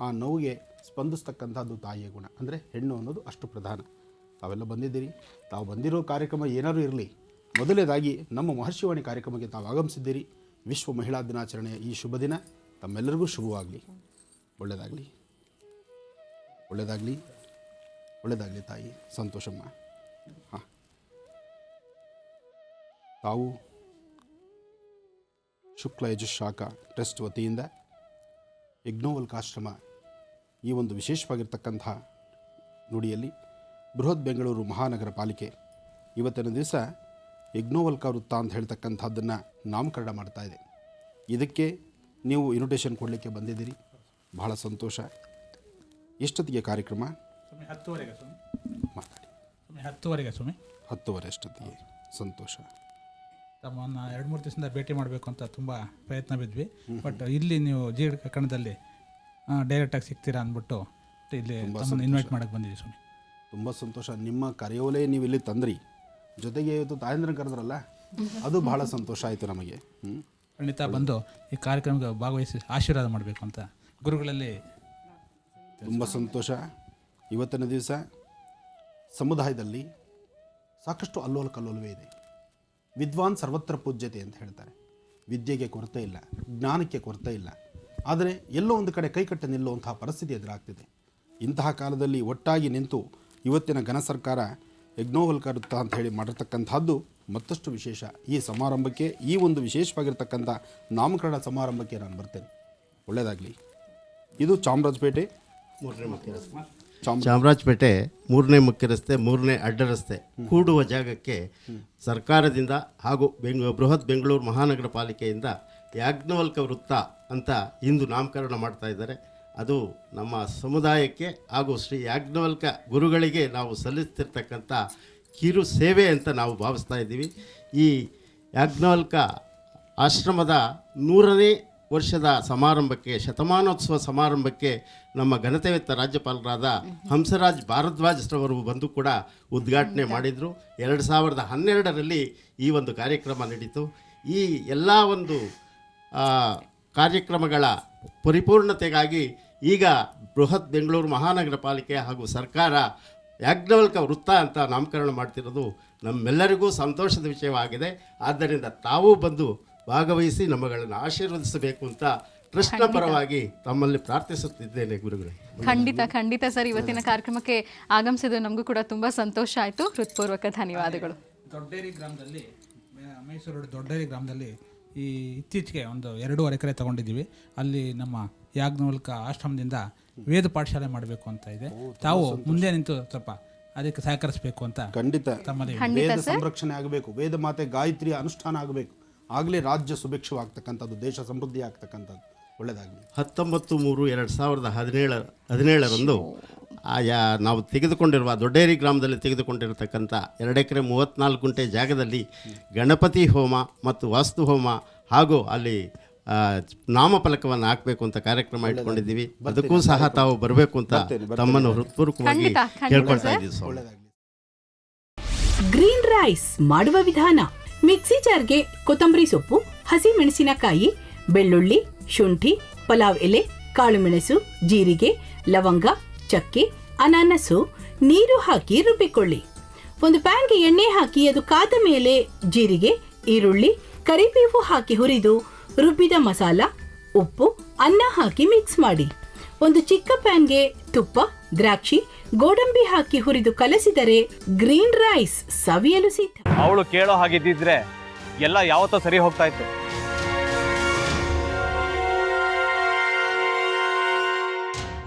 ಆ ನೋವಿಗೆ ಸ್ಪಂದಿಸ್ತಕ್ಕಂಥದ್ದು ತಾಯಿಯ ಗುಣ. ಅಂದರೆ ಹೆಣ್ಣು ಅನ್ನೋದು ಅಷ್ಟು ಪ್ರಧಾನ. ತಾವೆಲ್ಲ ಬಂದಿದ್ದೀರಿ. ತಾವು ಬಂದಿರೋ ಕಾರ್ಯಕ್ರಮ ಏನಾದರೂ ಇರಲಿ, ಮೊದಲನೇದಾಗಿ ನಮ್ಮ ಮಹರ್ಷಿವಾಣಿ ಕಾರ್ಯಕ್ರಮಕ್ಕೆ ತಾವು ಆಗಮಿಸಿದ್ದೀರಿ. ವಿಶ್ವ ಮಹಿಳಾ ದಿನಾಚರಣೆಯ ಈ ಶುಭ ದಿನ ತಮ್ಮೆಲ್ಲರಿಗೂ ಶುಭವಾಗಲಿ. ಒಳ್ಳೆಯದಾಗಲಿ, ಒಳ್ಳೆಯದಾಗಲಿ, ಒಳ್ಳೆಯದಾಗಲಿ ತಾಯಿ. ಸಂತೋಷಮ್ಮ. ಹಾಂ, ತಾವು ಶುಕ್ಲ ಯಜುಶಾಖ ಟ್ರಸ್ಟ್ ವತಿಯಿಂದ ಯಜ್ಞೋವಲ್ಕಾಶ್ರಮ ಈ ಒಂದು ವಿಶೇಷವಾಗಿರ್ತಕ್ಕಂಥ ನುಡಿಯಲ್ಲಿ ಬೃಹತ್ ಬೆಂಗಳೂರು ಮಹಾನಗರ ಪಾಲಿಕೆ ಇವತ್ತಿನ ದಿವಸ ಯಜ್ಞೋವಲ್ಕ ವೃತ್ತ ಅಂತ ಹೇಳ್ತಕ್ಕಂಥದ್ದನ್ನು ನಾಮಕರಣ ಮಾಡ್ತಾ ಇದೆ. ಇದಕ್ಕೆ ನೀವು ಇನ್ವಿಟೇಷನ್ ಕೊಡಲಿಕ್ಕೆ ಬಂದಿದ್ದೀರಿ, ಬಹಳ ಸಂತೋಷ. ಎಷ್ಟೊತ್ತಿಗೆ ಕಾರ್ಯಕ್ರಮ? 10:30ಗೆ ಸ್ವಾಮಿ. ಮಾತಾಡಿ. 10:30ಗೆ ಸ್ವಾಮಿ. 10:30 ಅಷ್ಟೊತ್ತಿಗೆ. ಸಂತೋಷ. ತಮ್ಮನ್ನು 2-3 ದಿವಸದಿಂದ ಭೇಟಿ ಮಾಡಬೇಕು ಅಂತ ತುಂಬ ಪ್ರಯತ್ನ ಬಿದ್ವಿ. ಬಟ್ ಇಲ್ಲಿ ನೀವು ಕನ್ನಡದಲ್ಲಿ ಡೈರೆಕ್ಟಾಗಿ ಸಿಗ್ತೀರಾ ಅಂದ್ಬಿಟ್ಟು ಇಲ್ಲಿ ತಮ್ಮನ್ನು ಇನ್ವೈಟ್ ಮಾಡೋಕ್ಕೆ ಬಂದಿದ್ದೀವಿ ಸ್ವಾಮಿ. ತುಂಬ ಸಂತೋಷ. ನಿಮ್ಮ ಕರೆಯೋಲೆ ನೀವು ಇಲ್ಲಿ ತಂದ್ರಿ, ಜೊತೆಗೆ ಇವತ್ತು ತಾಯಂದ್ರನ್ನ ಕರೆದ್ರಲ್ಲ, ಅದು ಬಹಳ ಸಂತೋಷ ಆಯಿತು ನಮಗೆ. ಖಂಡಿತ ಬಂದು ಈ ಕಾರ್ಯಕ್ರಮಕ್ಕೆ ಭಾಗವಹಿಸಿ ಆಶೀರ್ವಾದ ಮಾಡಬೇಕು ಅಂತ ಗುರುಗಳಲ್ಲಿ. ತುಂಬ ಸಂತೋಷ. ಇವತ್ತಿನ ದಿವಸ ಸಮುದಾಯದಲ್ಲಿ ಸಾಕಷ್ಟು ಅಲ್ಲೋಲ ಕಲ್ಲೋಲವೇ ಇದೆ. ವಿದ್ವಾನ್ ಸರ್ವತ್ರ ಪೂಜ್ಯತೆ ಅಂತ ಹೇಳ್ತಾರೆ. ವಿದ್ಯೆಗೆ ಕೊರತೆ ಇಲ್ಲ, ಜ್ಞಾನಕ್ಕೆ ಕೊರತೆ ಇಲ್ಲ. ಆದರೆ ಎಲ್ಲೋ ಒಂದು ಕಡೆ ಕೈಕಟ್ಟಿ ನಿಲ್ಲುವಂತಹ ಪರಿಸ್ಥಿತಿ ಎದುರಾಗ್ತಿದೆ. ಇಂತಹ ಕಾಲದಲ್ಲಿ ಒಟ್ಟಾಗಿ ನಿಂತು ಇವತ್ತಿನ ಘನ ಸರ್ಕಾರ ಯಜ್ಞೋವಲ್ಕ ವೃತ್ತ ಅಂತ ಹೇಳಿ ಮಾಡಿರ್ತಕ್ಕಂಥದ್ದು ಮತ್ತಷ್ಟು ವಿಶೇಷ. ಈ ಸಮಾರಂಭಕ್ಕೆ, ಈ ಒಂದು ವಿಶೇಷವಾಗಿರ್ತಕ್ಕಂಥ ನಾಮಕರಣ ಸಮಾರಂಭಕ್ಕೆ ನಾನು ಬರ್ತೇನೆ. ಒಳ್ಳೆಯದಾಗಲಿ. ಇದು ಚಾಮರಾಜಪೇಟೆ 3ನೇ ಮುಖ್ಯ ರಸ್ತೆ. ಚಾಮರಾಜಪೇಟೆ 3ನೇ ಮುಖ್ಯ ರಸ್ತೆ, 3ನೇ ಅಡ್ಡ ರಸ್ತೆ ಕೂಡುವ ಜಾಗಕ್ಕೆ ಸರ್ಕಾರದಿಂದ ಹಾಗೂ ಬೃಹತ್ ಬೆಂಗಳೂರು ಮಹಾನಗರ ಪಾಲಿಕೆಯಿಂದ ಯಾಜ್ಞವಲ್ಕ ವೃತ್ತ ಅಂತ ಇಂದು ನಾಮಕರಣ ಮಾಡ್ತಾ ಇದ್ದಾರೆ. ಅದು ನಮ್ಮ ಸಮುದಾಯಕ್ಕೆ ಹಾಗೂ ಶ್ರೀ ಯಾಜ್ಞವಲ್ಕ ಗುರುಗಳಿಗೆ ನಾವು ಸಲ್ಲಿಸ್ತಿರ್ತಕ್ಕಂಥ ಕಿರು ಸೇವೆ ಅಂತ ನಾವು ಭಾವಿಸ್ತಾ ಇದ್ದೀವಿ. ಈ ಯಾಜ್ಞವಲ್ಕ ಆಶ್ರಮದ 100ನೇ ವರ್ಷದ ಸಮಾರಂಭಕ್ಕೆ, ಶತಮಾನೋತ್ಸವ ಸಮಾರಂಭಕ್ಕೆ ನಮ್ಮ ಘನತೆವೆತ್ತ ರಾಜ್ಯಪಾಲರಾದ ಹಂಸರಾಜ್ ಭಾರದ್ವಾಜರವರು ಬಂದು ಕೂಡ ಉದ್ಘಾಟನೆ ಮಾಡಿದರು. 2012ರಲ್ಲಿ ಈ ಒಂದು ಕಾರ್ಯಕ್ರಮ ನಡೀತು. ಈ ಎಲ್ಲ ಒಂದು ಕಾರ್ಯಕ್ರಮಗಳ ಪರಿಪೂರ್ಣತೆಗಾಗಿ ಈಗ ಬೃಹತ್ ಬೆಂಗಳೂರು ಮಹಾನಗರ ಪಾಲಿಕೆ ಹಾಗೂ ಸರ್ಕಾರ ಯಾಜ್ಞವಲ್ಕ ವೃತ್ತ ಅಂತ ನಾಮಕರಣ ಮಾಡ್ತಿರೋದು ನಮ್ಮೆಲ್ಲರಿಗೂ ಸಂತೋಷದ ವಿಷಯವಾಗಿದೆ. ಆದ್ದರಿಂದ ತಾವೂ ಬಂದು ಭಾಗವಹಿಸಿ ನಮ್ಮಗಳನ್ನು ಆಶೀರ್ವದಿಸಬೇಕು ಅಂತ ಟ್ರಸ್ಟ್ನ ಪರವಾಗಿ ತಮ್ಮಲ್ಲಿ ಪ್ರಾರ್ಥಿಸುತ್ತಿದ್ದೇನೆ ಗುರುಗಳೇ. ಖಂಡಿತ ಸರ್, ಇವತ್ತಿನ ಕಾರ್ಯಕ್ರಮಕ್ಕೆ ಆಗಮಿಸಿದ್ದು ನಮಗೂ ಕೂಡ ತುಂಬ ಸಂತೋಷ ಆಯಿತು. ಹೃತ್ಪೂರ್ವಕ ಧನ್ಯವಾದಗಳು. ದೊಡ್ಡೇರಿ ಗ್ರಾಮದಲ್ಲಿ, ಮೈಸೂರು ದೊಡ್ಡೇರಿ ಗ್ರಾಮದಲ್ಲಿ ಈ ಇತ್ತೀಚೆಗೆ ಒಂದು 2.5 ಎಕರೆ ತಗೊಂಡಿದ್ದೀವಿ. ಅಲ್ಲಿ ನಮ್ಮ ಯಾಜ್ಞವಲ್ಕ ಆಶ್ರಮದಿಂದ ವೇದ ಪಾಠಶಾಲೆ ಮಾಡಬೇಕು ಅಂತ ಇದೆ. ತಾವು ಮುಂದೆ ನಿಂತು ಸ್ವಲ್ಪ ಅದಕ್ಕೆ ಸಹಕರಿಸಬೇಕು ಅಂತ. ಖಂಡಿತ. ತಮ್ಮಲ್ಲಿ ವೇದ ಸಂರಕ್ಷಣೆ ಆಗಬೇಕು, ವೇದ ಮಾತೆ ಗಾಯತ್ರಿಯ ಅನುಷ್ಠಾನ ಆಗಬೇಕು. ಆಗಲೇ ರಾಜ್ಯ ಸುಭಿಕ್ಷವಾಗ್ತಕ್ಕಂಥದ್ದು, ದೇಶ ಸಮೃದ್ಧಿ ಆಗ್ತಕ್ಕಂಥದ್ದು. ಒಳ್ಳೆಯದಾಗಲಿ. 19/3/2017 ನಾವು ತೆಗೆದುಕೊಂಡಿರುವ ದೊಡ್ಡೇರಿ ಗ್ರಾಮದಲ್ಲಿ ತೆಗೆದುಕೊಂಡಿರತಕ್ಕಂಥ 2 ಎಕರೆ 34 ಗುಂಟೆ ಜಾಗದಲ್ಲಿ ಗಣಪತಿ ಹೋಮ ಮತ್ತು ವಾಸ್ತು ಹೋಮ ಹಾಗೂ ಅಲ್ಲಿ ನಾಮಫಲಕವನ್ನು ಹಾಕಬೇಕು ಅಂತ ಕಾರ್ಯಕ್ರಮ ಇಟ್ಕೊಂಡಿದ್ದೀವಿ. ಅದಕ್ಕೂ ಸಹ ತಾವು ಬರಬೇಕು ಅಂತ ತಮ್ಮನ್ನು ಹೃತ್ಪೂರ್ವಕವಾಗಿ ಕೇಳ್ಕೊಳ್ತಾ ಇದ್ದೀವಿ. ಗ್ರೀನ್ ರೈಸ್ ಮಾಡುವ ವಿಧಾನ: ಮಿಕ್ಸಿ ಜಾರ್ಗೆ ಕೊತ್ತಂಬರಿ ಸೊಪ್ಪು, ಹಸಿ ಮೆಣಸಿನಕಾಯಿ, ಬೆಳ್ಳುಳ್ಳಿ, ಶುಂಠಿ, ಪಲಾವ್ ಎಲೆ, ಕಾಳುಮೆಣಸು, ಜೀರಿಗೆ, ಲವಂಗ, ಚಕ್ಕೆ, ಅನಾನಸು, ನೀರು ಹಾಕಿ ರುಬ್ಬಿಕೊಳ್ಳಿ. ಒಂದು ಪ್ಯಾನ್ಗೆ ಎಣ್ಣೆ ಹಾಕಿ ಅದು ಕಾದ ಮೇಲೆ ಜೀರಿಗೆ, ಈರುಳ್ಳಿ, ಕರಿಬೇವು ಹಾಕಿ ಹುರಿದು ರುಬ್ಬಿದ ಮಸಾಲ, ಉಪ್ಪು, ಅನ್ನ ಹಾಕಿ ಮಿಕ್ಸ್ ಮಾಡಿ. ಒಂದು ಚಿಕ್ಕ ಪ್ಯಾನ್ಗೆ ತುಪ್ಪ, ದ್ರಾಕ್ಷಿ, ಗೋಡಂಬಿ ಹಾಕಿ ಹುರಿದು ಕಲಸಿದರೆ ಗ್ರೀನ್ ರೈಸ್ ಸವಿಯಲು ಸಿದ್ಧ. ಅವಳು ಕೇಳೋ ಹಾಗಿದ್ದಿದ್ರೆ ಎಲ್ಲ ಯಾವತ್ತೋ ಸರಿ ಹೋಗ್ತಾ ಇತ್ತು.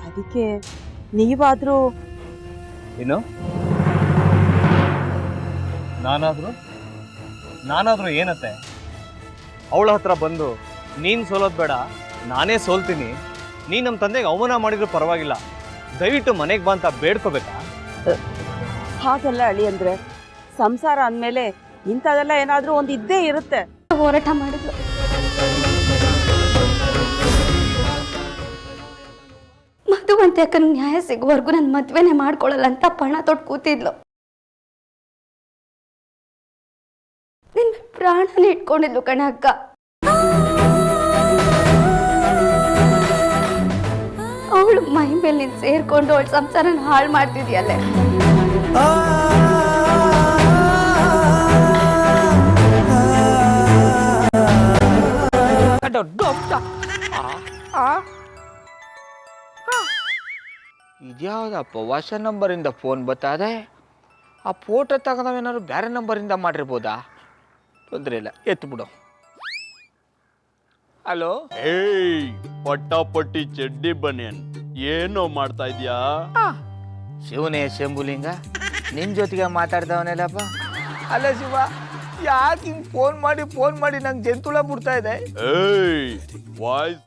ಅದಕ್ಕೆ ನೀವಾದ್ರೂ ಏನು? ನಾನಾದ್ರೂ ಏನತ್ತೆ? ಅವಳ ಹತ್ರ ಬಂದು ನೀನು ಸೋಲೋದು ಬೇಡ, ನಾನೇ ಸೋಲ್ತೀನಿ, ನೀನು ನಮ್ಮ ತಂದೆಗೆ ಅವಮಾನ ಮಾಡಿದ್ರು ಪರವಾಗಿಲ್ಲ, ದಯವಿಟ್ಟು ಮನೆಗೆ ಬಾ ಅಂತ ಬೇಡ್ಕೋಬೇಕಾ? ಹಾಗೆಲ್ಲ ಅಳಿ ಅಂದ್ರೆ ಸಂಸಾರ ಅಂದಮೇಲೆ ಇಂಥದೆಲ್ಲ ಏನಾದ್ರೂ ಒಂದು ಇದ್ದೇ ಇರುತ್ತೆ. ಹೋರಾಟ ಮಾಡಿದ್ರು. ಮಧುವಂತೆ ಅಕ್ಕನ ನ್ಯಾಯ ಸಿಗುವವರೆಗೂ ನನ್ನ ಮದ್ವೆನೆ ಮಾಡ್ಕೊಳ್ಳಲ್ಲ ಅಂತ ಪಣ ತೊಟ್ಟು ಕೂತಿದ್ಲು. ನಿನ್ನ ಪ್ರಾಣನ ಇಟ್ಕೊಂಡಿದ್ಲು ಕಣ ಅಕ್ಕ. ಅವಳು ಮೈ ಮೇಲೆ ನೀನು ಸೇರ್ಕೊಂಡು ಅವಳ ಸಂಸಾರನ ಹಾಳು ಮಾಡ್ತಿದ್ಯಲ್ಲೇ. ಇದ್ಯಾವುದಪ್ಪ ಹೊಸ ನಂಬರಿಂದ ಫೋನ್ ಬತ್ತದೆ? ಆ ಫೋಟೋ ತಗೊಂಡವೇನಾದ್ರು ಬೇರೆ ನಂಬರಿಂದ ಮಾಡಿರ್ಬೋದಾ? ತೊಂದರೆ ಇಲ್ಲ, ಎತ್ತು ಬಿಡು. ಹಲೋ, ಏಯ್ ಪಟ್ಟಾಪಟ್ಟಿ ಚಡ್ಡಿ ಬನಿಯನ್, ಏನೋ ಮಾಡ್ತಾ ಇದ್ಯಾ? ಶಿವನೇ ಶಂಭುಲಿಂಗ, ನಿನ್ ಜೊತೆಗೆ ಮಾತಾಡ್ದವನೆಲ್ಲಪ್ಪ. ಅಲ್ಲ ಶಿವ, ಯಾಕೆ ಹಿಂಗ್ ಫೋನ್ ಮಾಡಿ ನಂಗೆ ಜಂತುಳ ಬಿಡ್ತಾ ಇದೆ? ಏಯ್ ವಾಯ್ಸ್